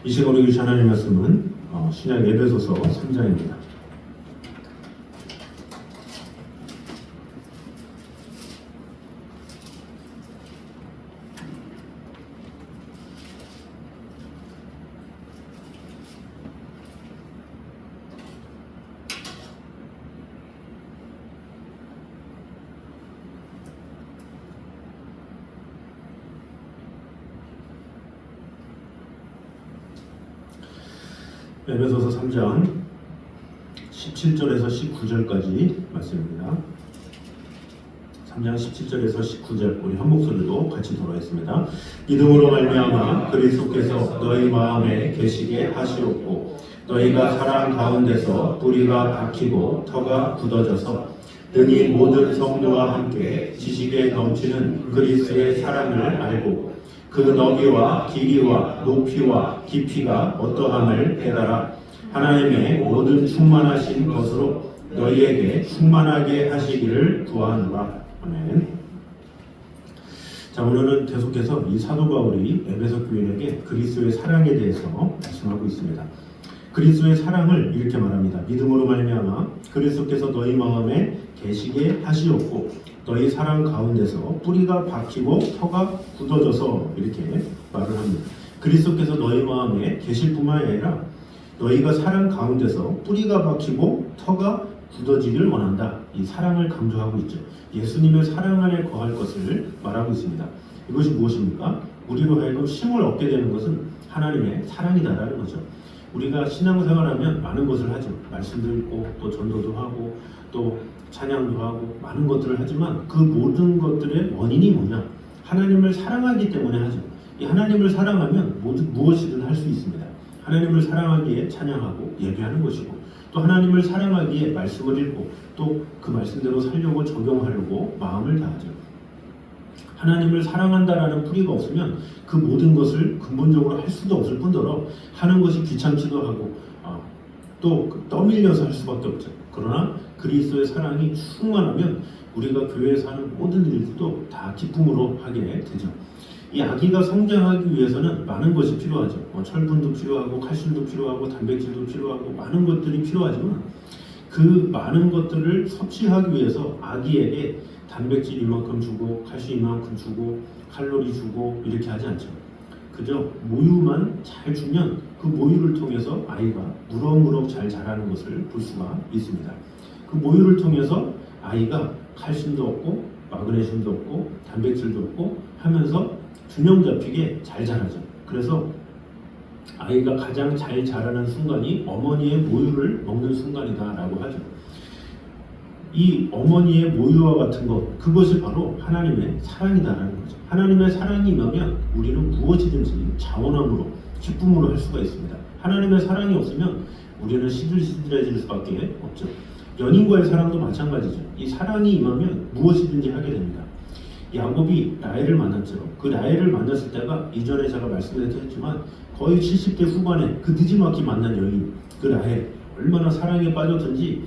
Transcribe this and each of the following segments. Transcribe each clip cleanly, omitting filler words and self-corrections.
이 시간에 주신 하나님의 말씀은 신약 에베소서 3장입니다. 에베소서 3장 17절에서 19절까지 말씀입니다. 3장 17절에서 19절 우리 한 목소리로 같이 돌아있습니다. 믿음으로 말미암아 그리스도께서 너희 마음에 계시게 하시옵고 너희가 사랑 가운데서 뿌리가 박히고 터가 굳어져서 능히 모든 성도와 함께 지식에 넘치는 그리스도의 사랑을 알고 그 너비와 길이와 높이와 깊이가 어떠함을 깨달아 하나님의 모든 충만하신 것으로 너희에게 충만하게 하시기를 구하노라. 아멘. 자, 오늘은 계속해서 이 사도 바울이 에베소 교인에게 그리스도의 사랑에 대해서 말씀하고 있습니다. 그리스도의 사랑을 이렇게 말합니다. 믿음으로 말미암아 그리스도께서 너희 마음에 계시게 하시옵고 너희 사랑 가운데서 뿌리가 박히고 터가 굳어져서 이렇게 말을 합니다. 그리스도께서 너희 마음에 계실 뿐만 아니라 너희가 사랑 가운데서 뿌리가 박히고 터가 굳어지길 원한다. 이 사랑을 강조하고 있죠. 예수님의 사랑 안에 거할 것을 말하고 있습니다. 이것이 무엇입니까? 우리로 하여금 쉼을 얻게 되는 것은 하나님의 사랑이다라는 거죠. 우리가 신앙생활하면 많은 것을 하죠. 말씀도 읽고 또 전도도 하고 또 찬양도 하고 많은 것들을 하지만 그 모든 것들의 원인이 뭐냐? 하나님을 사랑하기 때문에 하죠. 이 하나님을 사랑하면 무엇이든 할 수 있습니다. 하나님을 사랑하기에 찬양하고 예배하는 것이고 또 하나님을 사랑하기에 말씀을 읽고 또 그 말씀대로 살려고 적용하려고 마음을 다하죠. 하나님을 사랑한다라는 뿌리가 없으면 그 모든 것을 근본적으로 할 수도 없을 뿐더러 하는 것이 귀찮기도 하고 또 떠밀려서 할 수밖에 없죠. 그러나 그리스도의 사랑이 충만하면 우리가 교회에서 하는 모든 일들도 다 기쁨으로 하게 되죠. 이 아기가 성장하기 위해서는 많은 것이 필요하죠. 철분도 필요하고 칼슘도 필요하고 단백질도 필요하고 많은 것들이 필요하지만 그 많은 것들을 섭취하기 위해서 아기에게 단백질 이만큼 주고 칼슘 이만큼 주고 칼로리 주고 이렇게 하지 않죠. 그저 모유만 잘 주면 그 모유를 통해서 아이가 무럭무럭 잘 자라는 것을 볼 수가 있습니다. 그 모유를 통해서 아이가 칼슘도 얻고 마그네슘도 얻고 단백질도 얻고 하면서 균형 잡히게 잘 자라죠. 그래서 아이가 가장 잘 자라는 순간이 어머니의 모유를 먹는 순간이다라고 하죠. 이 어머니의 모유와 같은 것, 그것이 바로 하나님의 사랑이다라는 거죠. 하나님의 사랑이 임하면 우리는 무엇이든지 자원함으로 기쁨으로 할 수가 있습니다. 하나님의 사랑이 없으면 우리는 시들시들해질 수밖에 없죠. 연인과의 사랑도 마찬가지죠. 이 사랑이 임하면 무엇이든지 하게 됩니다. 야곱이 라헬을 만났죠. 그 라헬을 만났을 때가 이전에 제가 말씀드렸지만 거의 70대 후반에 그 늦지막히 만난 여인, 그 라헬 얼마나 사랑에 빠졌든지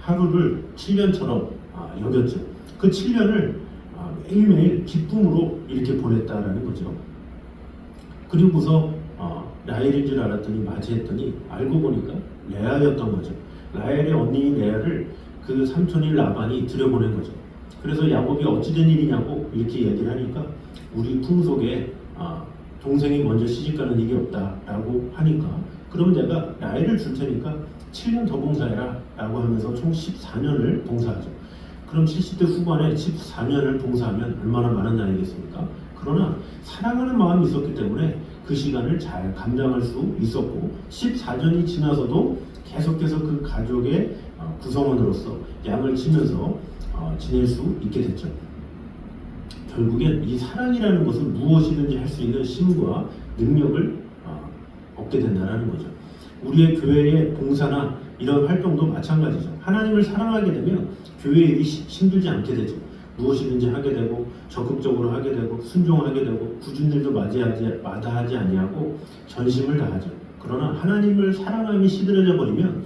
하루를 7년처럼 여겼죠. 그 7년을 매일매일 기쁨으로 이렇게 보냈다라는 거죠. 그리고서 라헬인 줄 알았더니 맞이했더니 알고 보니까 레아였던 거죠. 라헬의 언니인 레아를 그 삼촌인 라반이 들여보낸 거죠. 그래서 야곱이 어찌된 일이냐고 이렇게 얘기를 하니까 우리 풍속에 동생이 먼저 시집가는 일이 없다라고 하니까 그러면 내가 라헬을 줄 테니까 7년 더 봉사해라 라고 하면서 총 14년을 봉사하죠. 그럼 70대 후반에 14년을 봉사하면 얼마나 많은 나이겠습니까? 그러나 사랑하는 마음이 있었기 때문에 그 시간을 잘 감당할 수 있었고 14년이 지나서도 계속해서 그 가족의 구성원으로서 양을 치면서 지낼 수 있게 됐죠. 결국엔 이 사랑이라는 것은 무엇이든지 할 수 있는 힘과 능력을 얻게 된다는 거죠. 우리의 교회의 봉사나 이런 활동도 마찬가지죠. 하나님을 사랑하게 되면 교회 일이 힘들지 않게 되죠. 무엇이든지 하게 되고 적극적으로 하게 되고 순종하게 되고 굳은 일도 마다하지 아니하고 전심을 다하죠. 그러나 하나님을 사랑함이 시들어져 버리면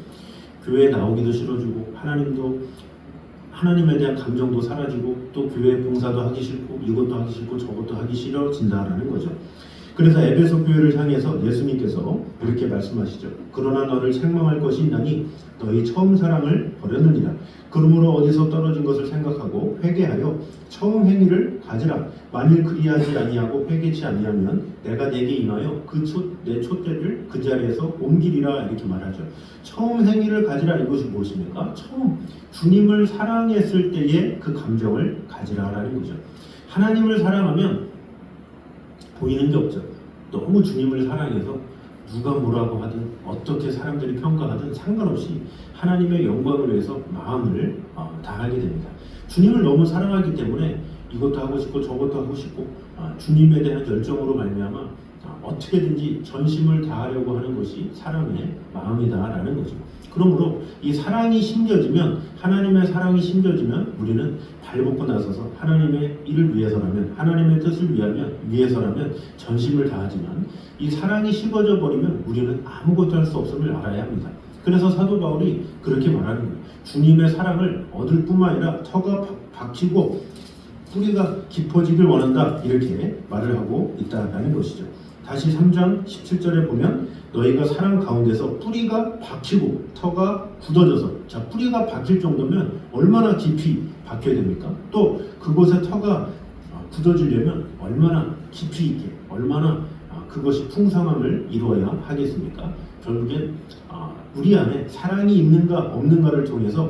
교회에 나오기도 싫어지고 하나님에 대한 감정도 사라지고 또 교회 봉사도 하기 싫고 이것도 하기 싫고 저것도 하기 싫어진다라는 거죠. 그래서 에베소 교회를 향해서 예수님께서 이렇게 말씀하시죠. 그러나 너를 책망할 것이 있나니 너희 처음 사랑을 버렸느니라. 그러므로 어디서 떨어진 것을 생각하고 회개하여 처음 행위를 가지라. 만일 그리하지 아니하고 회개치 아니하면 내가 내게 임하여 내 촛대를 그 자리에서 옮기리라. 이렇게 말하죠. 처음 행위를 가지라. 이것이 무엇입니까? 처음 주님을 사랑했을 때의 그 감정을 가지라라는 거죠. 하나님을 사랑하면 보이는 게 없죠. 너무 주님을 사랑해서 누가 뭐라고 하든 어떻게 사람들이 평가하든 상관없이 하나님의 영광을 위해서 마음을 다하게 됩니다. 주님을 너무 사랑하기 때문에 이것도 하고 싶고 저것도 하고 싶고 주님에 대한 열정으로 말미암아 어떻게든지 전심을 다하려고 하는 것이 사람의 마음이다라는 거죠. 그러므로 이 사랑이 심겨지면, 하나님의 사랑이 심겨지면 우리는 발벗고 나서서 하나님의 일을 위해서라면, 하나님의 뜻을 위해서라면 전심을 다하지만, 이 사랑이 식어져 버리면 우리는 아무것도 할 수 없음을 알아야 합니다. 그래서 사도 바울이 그렇게 말하는 거예요. 주님의 사랑을 얻을 뿐만 아니라 터가 박히고 뿌리가 깊어지길 원한다, 이렇게 말을 하고 있다는 것이죠. 다시 3장 17절에 보면 너희가 사랑 가운데서 뿌리가 박히고 터가 굳어져서, 자, 뿌리가 박힐 정도면 얼마나 깊이 박혀야 됩니까? 또 그곳에 터가 굳어지려면 얼마나 깊이 있게, 얼마나 그것이 풍성함을 이루어야 하겠습니까? 결국엔 우리 안에 사랑이 있는가 없는가를 통해서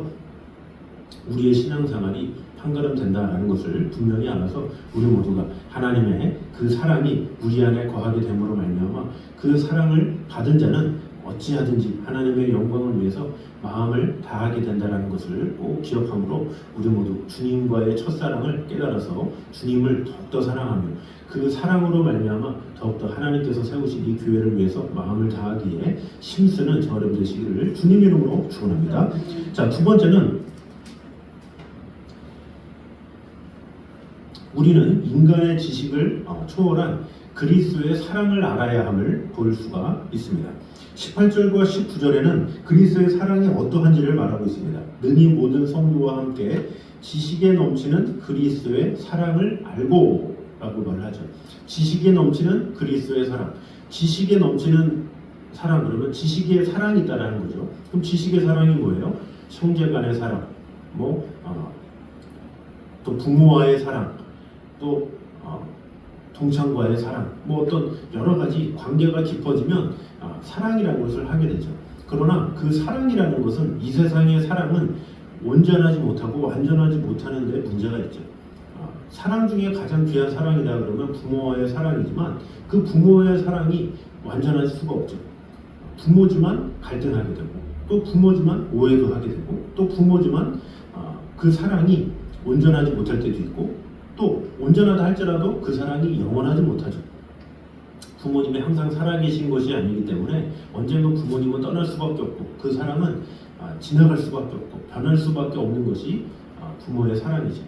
우리의 신앙생활이 판가름 된다라는 것을 분명히 알아서 우리 모두가 하나님의 그 사랑이 우리 안에 거하게 됨으로 말미암아 그 사랑을 받은 자는 어찌하든지 하나님의 영광을 위해서 마음을 다하게 된다라는 것을 꼭 기억함으로 우리 모두 주님과의 첫사랑을 깨달아서 주님을 더욱더 사랑하며 그 사랑으로 말미암아 더욱더 하나님께서 세우신 이 교회를 위해서 마음을 다하기에 힘쓰는 저 여러분 되시기를 주님 이름으로 축원합니다. 자, 두 번째는 우리는 인간의 지식을 초월한 그리스도의 사랑을 알아야 함을 볼 수가 있습니다. 18절과 19절에는 그리스도의 사랑이 어떠한지를 말하고 있습니다. 능히 모든 성도와 함께 지식에 넘치는 그리스도의 사랑을 알고 라고 말하죠. 지식에 넘치는 그리스도의 사랑. 지식에 넘치는 사랑, 그러면 지식에 사랑이 있다는 거죠. 그럼 지식의 사랑이 뭐예요? 형제 간의 사랑, 또 부모와의 사랑, 또 동창과의 사랑, 어떤 여러 가지 관계가 깊어지면 사랑이라는 것을 하게 되죠. 그러나 그 사랑이라는 것은, 이 세상의 사랑은 온전하지 못하고 완전하지 못하는 데 문제가 있죠. 사랑 중에 가장 귀한 사랑이다 그러면 부모와의 사랑이지만 그 부모의 사랑이 완전할 수가 없죠. 부모지만 갈등하게 되고, 또 부모지만 오해도 하게 되고, 또 부모지만 그 사랑이 온전하지 못할 때도 있고, 또 온전하다 할지라도 그 사랑이 영원하지 못하죠. 부모님이 항상 살아계신 것이 아니기 때문에 언젠가 부모님은 떠날 수밖에 없고, 그 사랑은 지나갈 수밖에 없고 변할 수밖에 없는 것이 부모의 사랑이죠.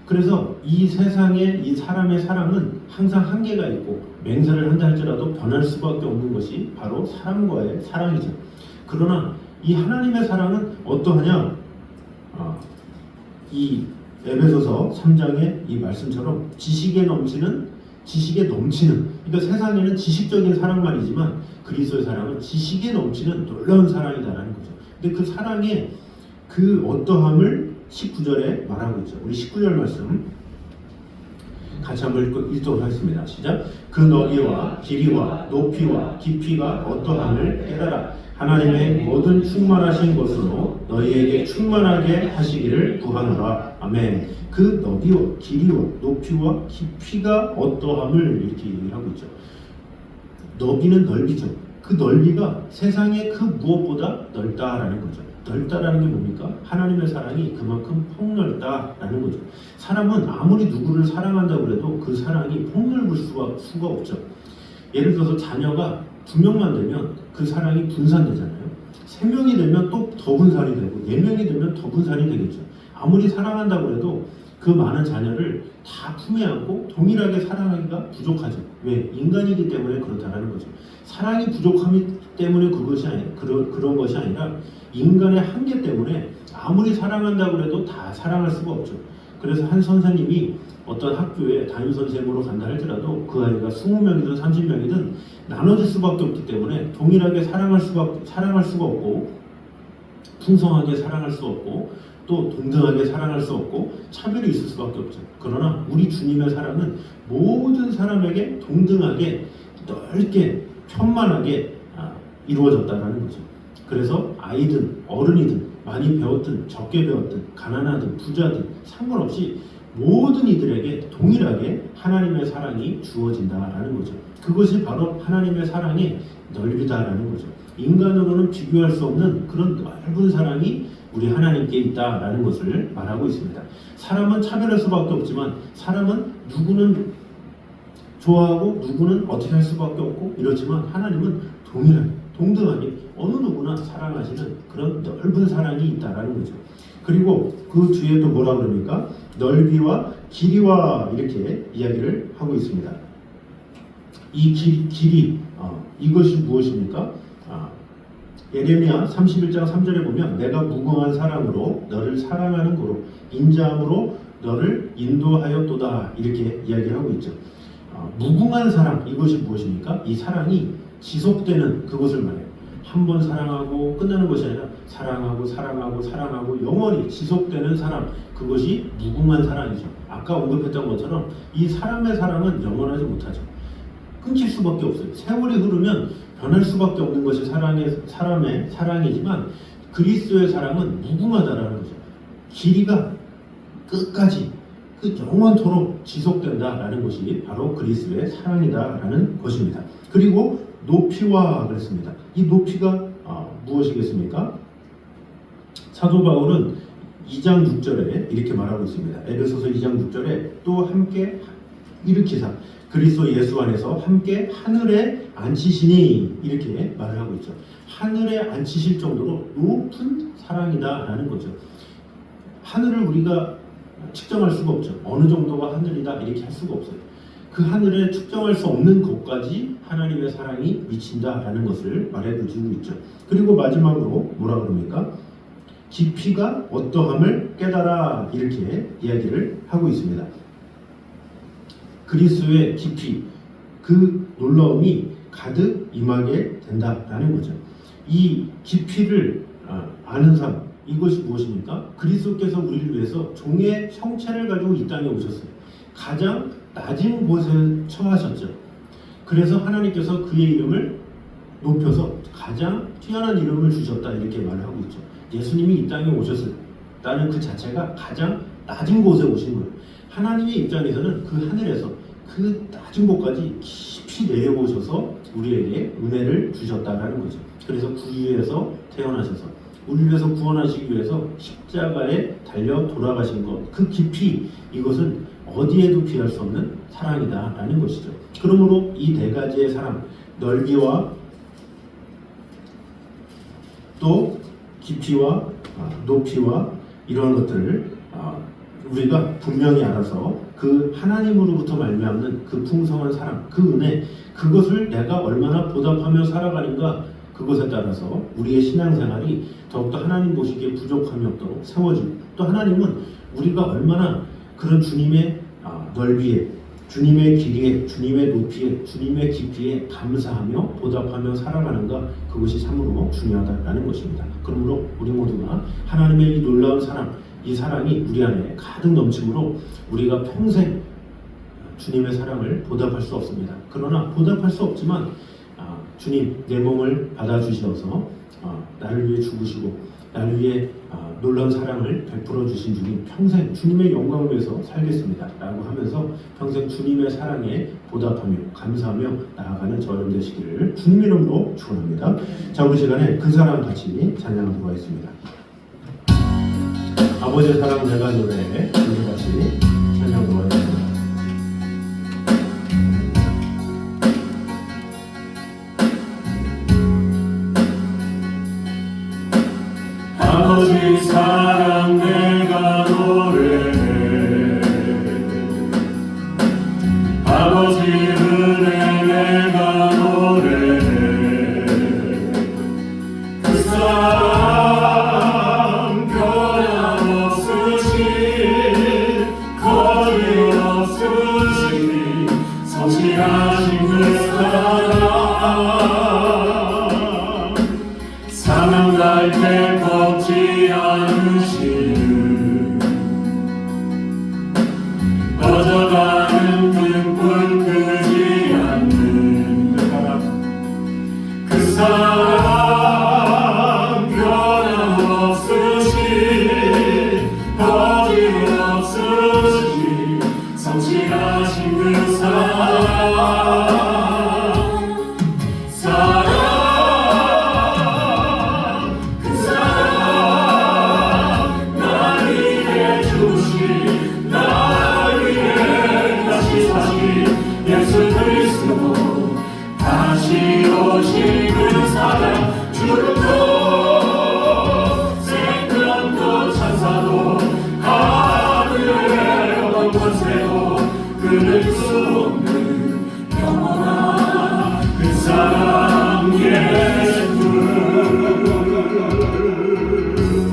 그래서 이 세상에 이 사람의 사랑은 항상 한계가 있고, 맹세를 한다 할지라도 변할 수밖에 없는 것이 바로 사람과의 사랑이죠. 그러나 이 하나님의 사랑은 어떠하냐? 이 에베소서 3장의 이 말씀처럼 지식에 넘치는, 그러니까 세상에는 지식적인 사랑만이지만 그리스도의 사랑은 지식에 넘치는 놀라운 사랑이다라는 거죠. 근데 그 사랑의 그 어떠함을 19절에 말하고 있죠. 우리 19절 말씀 같이 한번 읽도록 하겠습니다. 시작. 그 너비와 길이와 높이와 깊이가 어떠함을 깨달아 하나님의 모든 충만하신 것으로 너희에게 충만하게 하시기를 구하노라. 아멘. 그 너비와 길이와 높이와 깊이가 어떠함을 이렇게 얘기를 하고 있죠. 너비는 넓이죠. 그 넓이가 세상의 그 무엇보다 넓다라는 거죠. 넓다라는 게 뭡니까? 하나님의 사랑이 그만큼 폭넓다라는 거죠. 사람은 아무리 누구를 사랑한다고 해도 그 사랑이 폭넓을 수가 없죠. 예를 들어서 자녀가 2명만 되면 그 사랑이 분산되잖아요. 3명이 되면 또 더 분산이 되고 4명이 되면 더 분산이 되겠죠. 아무리 사랑한다고 해도 그 많은 자녀를 다 품에 안고 동일하게 사랑하기가 부족하죠. 왜? 인간이기 때문에 그렇다라는 거죠. 사랑이 부족하기 때문에 그런 것이 아니라 인간의 한계 때문에 아무리 사랑한다고 해도 다 사랑할 수가 없죠. 그래서 한 선생님이 어떤 학교에 담임선생님으로 간다 할지라도 그 아이가 20명이든 30명이든 나눠질 수밖에 없기 때문에 동일하게 사랑할 수가 없고, 풍성하게 사랑할 수 없고, 또 동등하게 사랑할 수 없고, 차별이 있을 수밖에 없죠. 그러나 우리 주님의 사랑은 모든 사람에게 동등하게 넓게 편만하게 이루어졌다는 거죠. 그래서 아이든 어른이든 많이 배웠든 적게 배웠든 가난하든 부자든 상관없이 모든 이들에게 동일하게 하나님의 사랑이 주어진다라는 거죠. 그것이 바로 하나님의 사랑의 넓이다라는 거죠. 인간으로는 비교할 수 없는 그런 넓은 사랑이 우리 하나님께 있다라는 것을 말하고 있습니다. 사람은 차별할 수밖에 없지만, 사람은 누구는 좋아하고 누구는 어떻게 할 수밖에 없고 이렇지만, 하나님은 동일하게 동등하게 어느 누구나 사랑하시는 그런 넓은 사랑이 있다라는 거죠. 그리고 그 뒤에 또 뭐라 그럽니까? 넓이와 길이와 이렇게 이야기를 하고 있습니다. 이 길이 이것이 무엇입니까? 예레미야 31장 3절에 보면 내가 무궁한 사랑으로 너를 사랑하는 고로 인자함으로 너를 인도하였도다 이렇게 이야기하고 있죠. 무궁한 사랑, 이것이 무엇입니까? 이 사랑이 지속되는 그것을 말해요. 한 번 사랑하고 끝나는 것이 아니라 사랑하고 영원히 지속되는 사랑, 그것이 무궁한 사랑이죠. 아까 언급했던 것처럼 이 사람의 사랑은 영원하지 못하죠. 끊길 수밖에 없어요. 세월이 흐르면 변할 수밖에 없는 것이 사람의 사랑이지만, 그리스도의 사랑은 무궁하다라는 거죠. 길이가 끝까지 영원토록 지속된다라는 것이 바로 그리스도의 사랑이다라는 것입니다. 그리고 높이와 그랬습니다. 이 높이가 무엇이겠습니까? 사도 바울은 2장 6절에 이렇게 말하고 있습니다. 에베소서 2장 6절에 또 함께 일으키사 그리스도 예수 안에서 함께 하늘에 앉히시니 이렇게 말을 하고 있죠. 하늘에 앉히실 정도로 높은 사랑이다라는 거죠. 하늘을 우리가 측정할 수가 없죠. 어느 정도가 하늘이다 이렇게 할 수가 없어요. 그 하늘에 측정할 수 없는 곳까지 하나님의 사랑이 미친다라는 것을 말해주고 있죠. 그리고 마지막으로 뭐라 그럽니까? 깊이가 어떠함을 깨달아 이렇게 이야기를 하고 있습니다. 그리스도의 깊이, 그 놀라움이 가득 임하게 된다라는 거죠. 이 깊이를 아는 삶, 이것이 무엇입니까? 그리스도께서 우리를 위해서 종의 형체를 가지고 이 땅에 오셨어요. 가장 낮은 곳에 처하셨죠. 그래서 하나님께서 그의 이름을 높여서 가장 뛰어난 이름을 주셨다 이렇게 말하고 있죠. 예수님이 이 땅에 오셨다는 그 자체가 가장 낮은 곳에 오신 거예요. 하나님의 입장에서는 그 하늘에서 그 낮은 곳까지 깊이 내려오셔서 우리에게 은혜를 주셨다라는 거죠. 그래서 구유에서 태어나셔서 우리를 위해서 구원하시기 위해서 십자가에 달려 돌아가신 것, 그 깊이, 이것은 어디에도 비할 수 없는 사랑이다라는 것이죠. 그러므로 이 네 가지의 사랑, 넓이와 또 깊이와 높이와 이런 것들을 우리가 분명히 알아서 그 하나님으로부터 말미암는 그 풍성한 사랑, 그 은혜, 그것을 내가 얼마나 보답하며 살아가는가, 그것에 따라서 우리의 신앙생활이 더욱더 하나님 보시기에 부족함이 없도록 세워지고, 또 하나님은 우리가 얼마나 그런 주님의 넓이에, 주님의 길이에, 주님의 높이에, 주님의 깊이에 감사하며 보답하며 살아가는가, 그것이 참으로 중요하다는 것입니다. 그러므로 우리 모두가 하나님의 이 놀라운 사랑, 이 사랑이 우리 안에 가득 넘치므로 우리가 평생 주님의 사랑을 보답할 수 없습니다. 그러나 보답할 수 없지만 주님, 내 몸을 받아주셔서 나를 위해 죽으시고 나를 위해 놀라운 사랑을 베풀어 주신 주님, 평생 주님의 영광을 위해서 살겠습니다 라고 하면서 평생 주님의 사랑에 보답하며 감사하며 나아가는 저여러분 되시기를 주님 이름으로 축원합니다. 자, 우리 시간에 그 사랑 같이 찬양하도록 하겠습니다. 아버지의 사랑 내가 노래, 우리 같이 찬양하도록 하겠습니다. 아버지 사랑 내가 노래해, 아버지 은혜 내가 노래해, 그 사랑 변함없으신 거짓 갈 때 걷지 않으시는 꺼져가는 등불 끄지 않는 그 사랑 변함없으시 거짓없으시 성실하신 그 사랑 그 사랑 날 위해 주신 날 위해 다시 사신 예수 그리스도 다시 오신 그 사랑 주름도 생명도 찬사도 하늘의 어떤 권세도 끊을 수 없는 영원한 그 사랑 예수.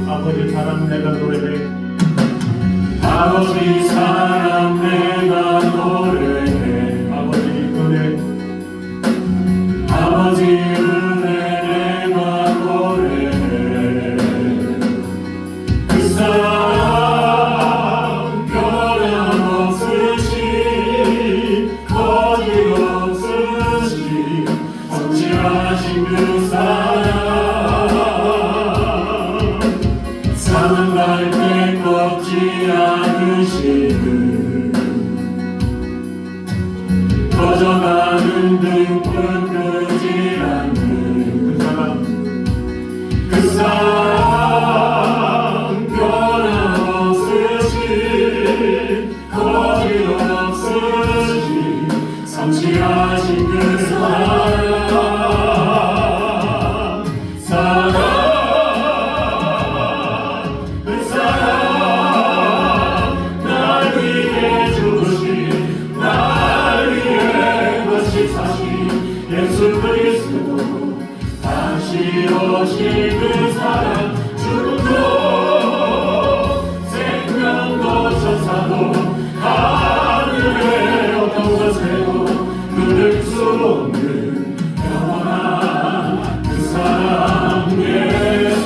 아버지 사랑 내가 노래해. 아버지 사랑 내가 노래해. 아버지 은혜. 아버지 은혜 내가 노래해. 그 사랑 변함없으시 거짓없으시 성실하신 그 사랑 사는 갈 때 걷지 않으시는 꺼져가는 등불 끄지 않는 그 사랑 변함없으시 거짓없으시 성실하신 그 사랑 그 사랑 날 위해 주신 날 위해 다시 사신 예수 그리스도 다시 오신 그 사랑 주름도 생명도 천사도 하늘의 어떤 것에도 끊을 수 없는 영원한 그 사랑 예수.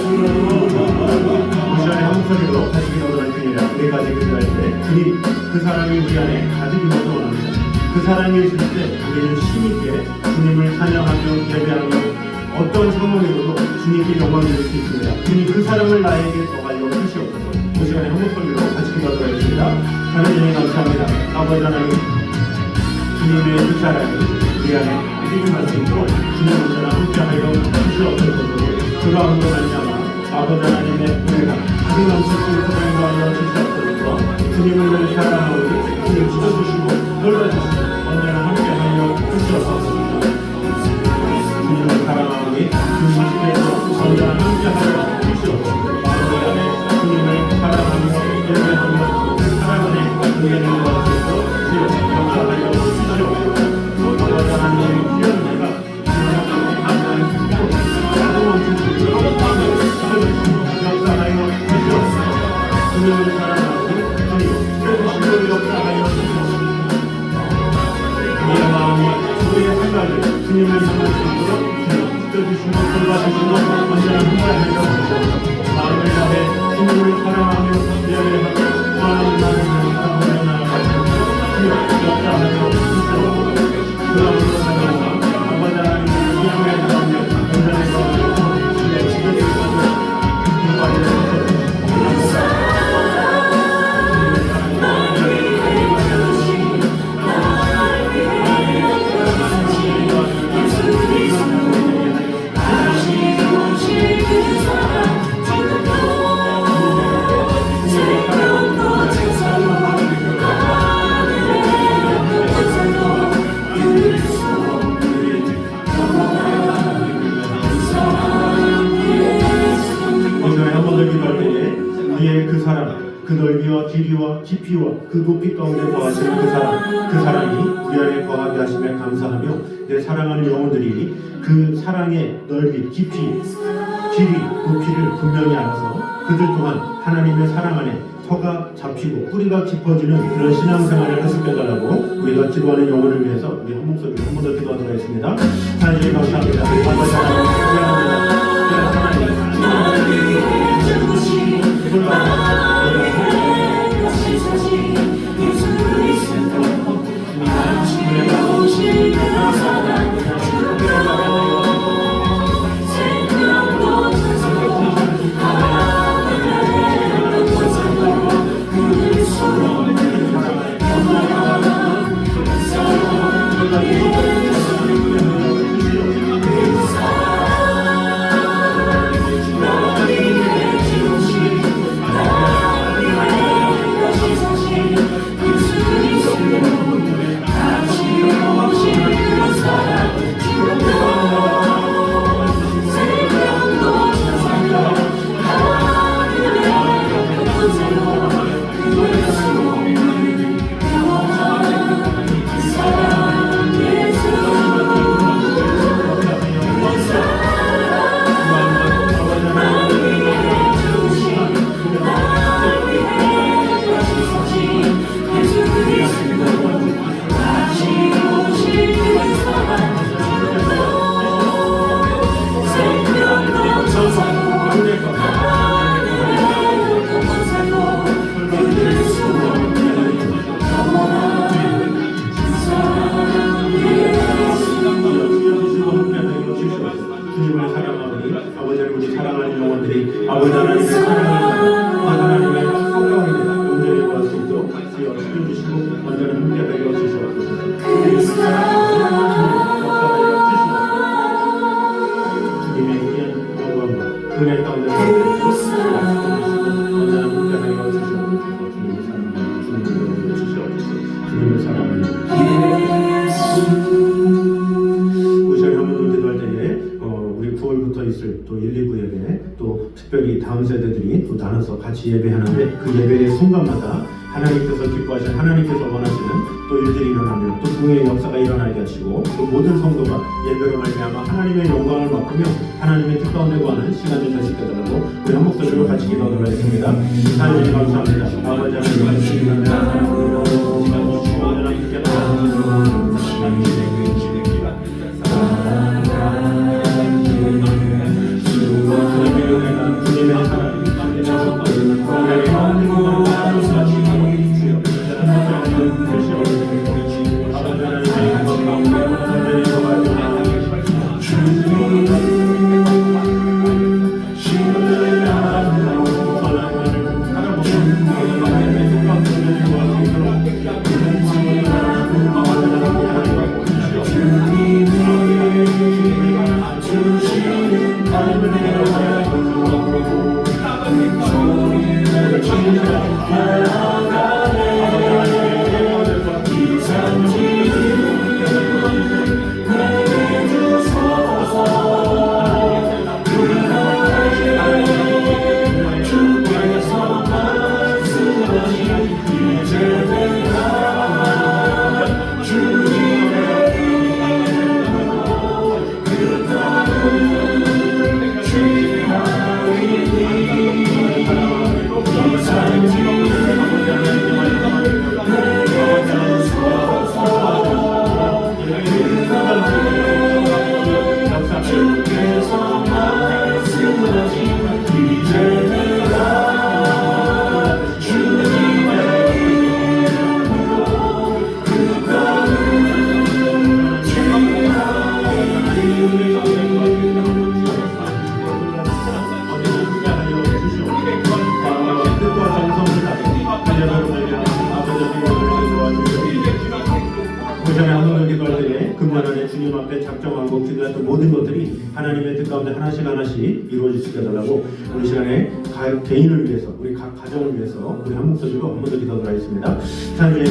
우리 안에 한목소리로 가지기 너도할 때니라. 우리가 가지기 너도할 때 주님 그 사랑이 우리 안에 가지기 너도 원합니다. 그 사랑이 있을 때 우리는 힘있게 주님을 찬양하며 예배하며 어떤 상황에서도 주님께 영광을 드릴 수 있습니다. 주님 그 사랑을 나에게 더하여 주시옵소서. 이 시간에 한목소리로 가지기 너도하겠습니다. 하나님 감사합니다. 아버지 하나님 주님의 그 사랑이 우리 안에 믿음할 수 있도록 주님을 함께하여 주시옵소서. 그 가운데 말미암아 아버지 하나님의 은혜가 가득 넘치는 사랑과 하여 주시옵소서. 주님을 늘 사랑하오니 주님 지켜주시고 돌봐주시고 언제나 함께하여 주시옵소서. 주님을 사랑하오니 주님께서 언제나 함께하여 주시옵소서. 마음의 안에 주님을 사랑하며 예배하며 사랑하는 은혜를 받으셔서 주여 역사하여 주시옵소서. 아버지 하나님의 귀한 은혜가 주님의 하나님 주시고 가득 넘치는 사랑하며 역사하여 주시옵소서. 주님을 사랑하오니 주님 지켜주시고 역사하여 주시옵소서. 우리의 마음이 우리의 생각을 주님을 향할 수 있도록 주여 지켜주시고 돌봐주시고 언제나 함께하여 주시옵소서. 마음을 다해 주님을 사랑하며 예배하며 하나님 나라를 가운데 나아가시옵소서. 주여 역사하여 주시옵소서. 그러므로 사랑하며 아버지 하나님의 귀함을 가운데 언제나 주의 지켜주시고 인과를 주시옵소서. 우리의 그 사랑, 그 넓이와 길이와 깊이와 그 높이 가운데 거하시는 그 사랑이 우리 안에 거하게 하심에 감사하며 내 사랑하는 영혼들이 그 사랑의 넓이, 깊이, 길이, 높이를 분명히 알아서 그들 또한 하나님의 사랑 안에 터가 잡히고 뿌리가 깊어지는 그런 신앙생활을 했을 때라고 우리가 기도하는 영혼을 위해서 우리 한 목소리로 한 번 더 기도하도록 하겠습니다. 하나님 감사합니다. 아버지 하나님 감사합니다. 하나님 주님을 사랑하오니 아버지 하나님 우리 사랑하는 영혼들이 아버지 하나님의 사랑을 받아 하나님의 성령입니다. 온전히 구할 수 있도록 주여 지켜주시고 언제나 함께하여 주시옵소서. 주님의 귀한 영광과 은혜 가운데 언제나 함께하여 주시옵소서. 주님의 사랑을 주님을 주시옵소서. 주님을 사랑합니다. 우리 9월부터 있을 또 1, 2부 예배 또 특별히 다음 세대들이 또 나눠서 같이 예배하는데 그 예배의 순간마다 하나님께서 기뻐하시는 하나님께서 원하시는 또 일들이 일어나며 또 궁의 역사가 일어나게 하시고 또 모든 성도가 예배로 말미암아 하나님의 영광을 맛보며 하나님의 뜻 가운데 구하는 시간을 되시켜달라고 우리 한 목소리로 같이 기도하도록 하겠습니다. 하나님 감사합니다. 아버지 하나님 주님의 사랑으로 시간 주시고 하나님 깨달아 주님 앞에 작정하고 기도했던 모든 것들이 하나님의 뜻 가운데 하나씩 하나씩 이루어지시게 해달라고 우리 시간에 개인을 위해서 우리 각 가정을 위해서 우리 한 목소리로 한 번 더 기도하도록 하겠습니다. 하나님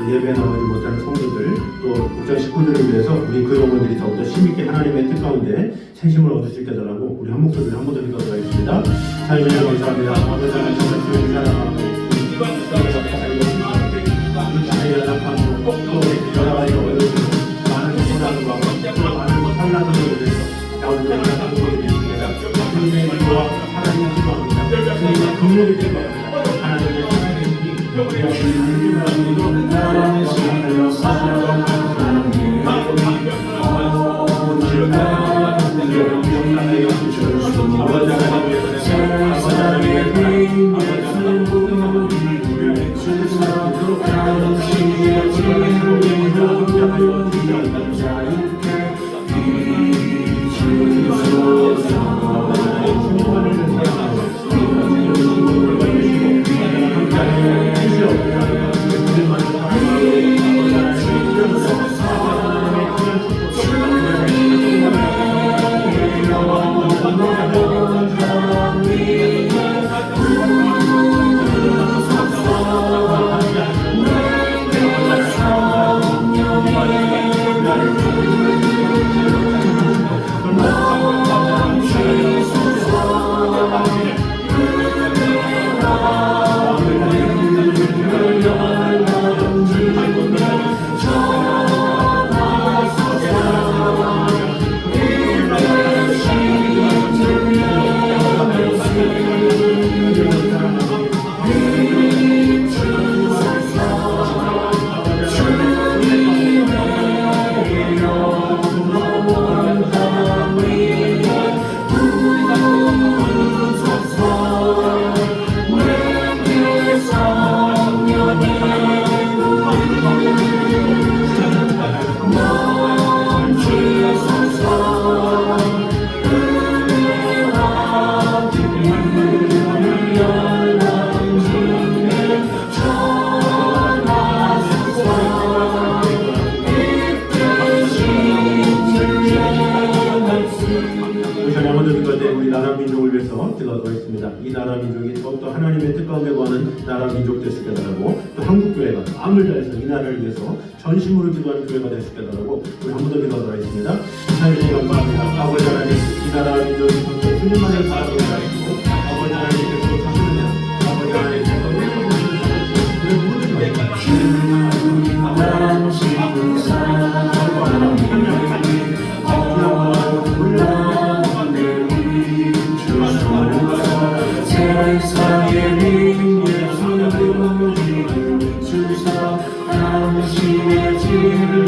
예배 나오지 못하는 성도들 또 목장 식구들을 위해서 우리 그 영혼들이 더욱더 힘있게 하나님의 뜻 가운데 생심을 얻을 수 있게 해달라고 우리 한 목소리를 한 번 더 기도하도록 하겠습니다. 하나님 감사합니다. 아버지 하나님 주님 사랑하고 주의 연합함으로 또 여러 가지 어려움으로 많은 고난과 많은 환난을 위해서 가운데 하나님 드리겠습니다. 주님의 기도와 하나님의 기도합니다. 주님의 긍휼이 기도합니다. 하나님의 민족 될 수 있게 해달라고, 또 한국교회가 마음을 다해서 이 나라를 위해서 전심으로 기도하는 교회가 될 수 있게 해달라고 우리 한 번 더 기도하도록 하겠습니다. 하나님 감사합니다. 아버지 하나님, 이 나라 민족이 주님만을 바라보게 하시고 아버지 하나님께서 사시는 아버지 하나님께서 우리 모든 세상의 민예수를 주사 당신의 진리로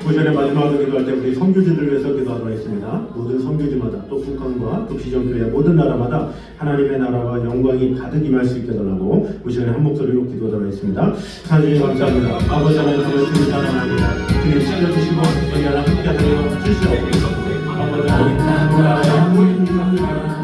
구절의 마지막으로 기도할 때 우리 선교지들을 위해서 기도하도록 하겠습니다. 모든 선교지마다 또 북한과 또 비전교회 모든 나라마다 하나님의 나라와 영광이 가득 임할 수 있게 해달라고 우리 시간에 한 목소리로 기도하도록 하겠습니다. 하나님 감사합니다. 아버지 하나님 주님 사랑합니다. 주님 지켜주시고 언제나 함께하여 주시옵소서. 아버지 하나님 사랑과 정의를 주시는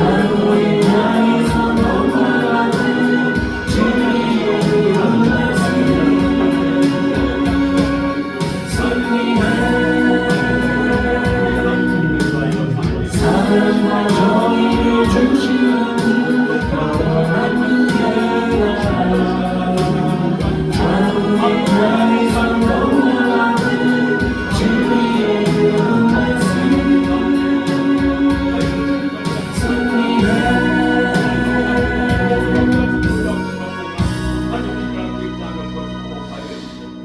자유의 나의 성공과 같은 진리의 말씀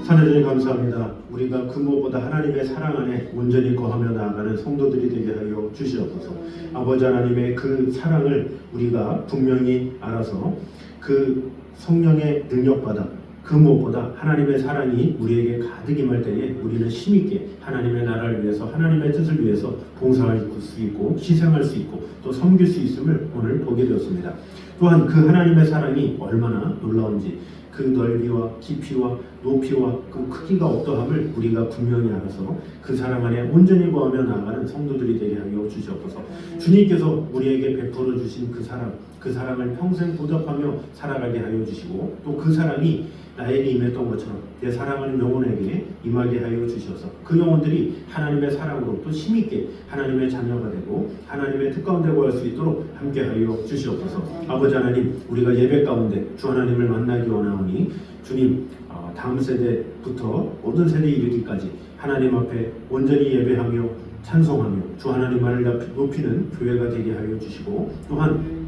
하나님 감사합니다. 우리가 그 무엇보다 하나님의 사랑 안에 온전히 거하며 나아가는 성도들이 되게 하여 주시옵소서. 아버지 하나님의 그 사랑을 우리가 분명히 알아서 그 성령의 능력받아 그 무엇보다 하나님의 사랑이 우리에게 가득 임할 때에 우리는 힘있게 하나님의 나라를 위해서 하나님의 뜻을 위해서 봉사할 수 있고 희생할 수 있고 또 섬길 수 있음을 오늘 보게 되었습니다. 또한 그 하나님의 사랑이 얼마나 놀라운지 그 넓이와 깊이와 높이와 그 크기가 어떠함을 우리가 분명히 알아서 그 사랑 안에 온전히 거하며 나아가는 성도들이 되게 하여 주시옵소서. 주님께서 우리에게 베풀어 주신 그 사랑을 평생 보답하며 살아가게 하여 주시고 또 그 사랑이 나에게 임했던 것처럼 내 사랑하는 영혼에게 임하게 하여 주셔서 그 영혼들이 하나님의 사랑으로 또 힘있게 하나님의 자녀가 되고 하나님의 뜻 가운데 거할 수 있도록 함께 하여 주시옵소서. 아버지 하나님, 우리가 예배 가운데 주 하나님을 만나기 원하오니 주님 다음 세대부터 모든 세대에 이르기까지 하나님 앞에 온전히 예배하며 찬송하며 주 하나님만을 높이는 교회가 되게 하여 주시고, 또한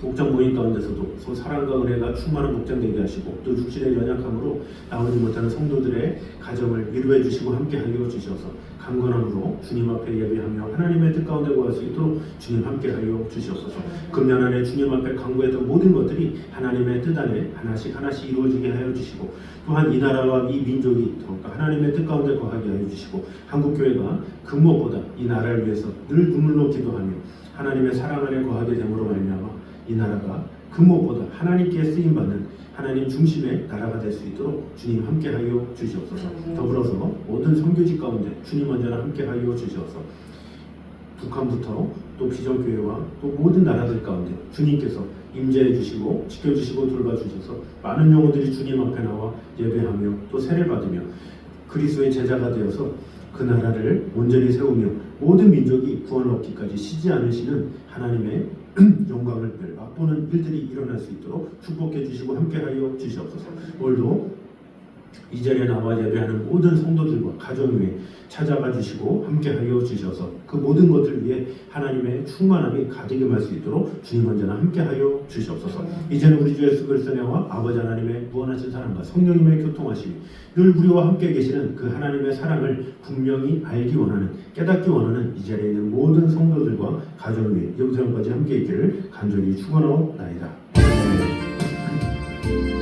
목장 모임 가운데서도 사랑과 은혜가 충만한 목장 되게 하시고, 또 육신의 연약함으로 나오지 못하는 성도들의 가정을 위로해 주시고 함께 하여 주셔서 강건함으로 주님 앞에 예배하며 하나님의 뜻 가운데 구할 수 있도록 주님 함께 하여 주시옵소서. 금년 안에 주님 앞에 강구했던 모든 것들이 하나님의 뜻 안에 하나씩 하나씩 이루어지게 하여 주시고, 또한 이 나라와 이 민족이 더욱더 하나님의 뜻 가운데 거하게 하여 주시고, 한국교회가 그 무엇보다 이 나라를 위해서 늘 눈물로 기도하며 하나님의 사랑 안에 거하게 됨으로 말미암아 이 나라가 그 무엇보다 하나님께 쓰임받는 하나님 중심의 나라가 될 수 있도록 주님 함께하여 주시옵소서. 더불어서 모든 선교지 가운데 주님 언제나 함께하여 주시옵소서. 북한부터 또 비전교회와 또 모든 나라들 가운데 주님께서 임재해 주시고 지켜주시고 돌봐주셔서 많은 영혼들이 주님 앞에 나와 예배하며 또 세례 받으며 그리스도의 제자가 되어서 그 나라를 온전히 세우며 모든 민족이 구원 얻기까지 쉬지 않으시는 하나님의 영광을 맛보는 일들이 일어날 수 있도록 축복해 주시고 함께하여 주시옵소서. 오늘도 이 자리에 나와 예배하는 모든 성도들과 가정 위에 찾아가 주시고 함께하여 주셔서 그 모든 것을 위해 하나님의 충만함이 가득히 말 수 있도록 주님 언제나 함께하여 주시옵소서. 이제는 우리 주 예수 그리스도의 은혜와 아버지 하나님의 무한하신 사랑과 성령님의 교통하심이 늘 우리와 함께 계시는 그 하나님의 사랑을 분명히 알기 원하는, 깨닫기 원하는 이 자리에 있는 모든 성도들과 가정 위에 영생까지 함께 있기를 간절히 축원하옵나이다. 아멘.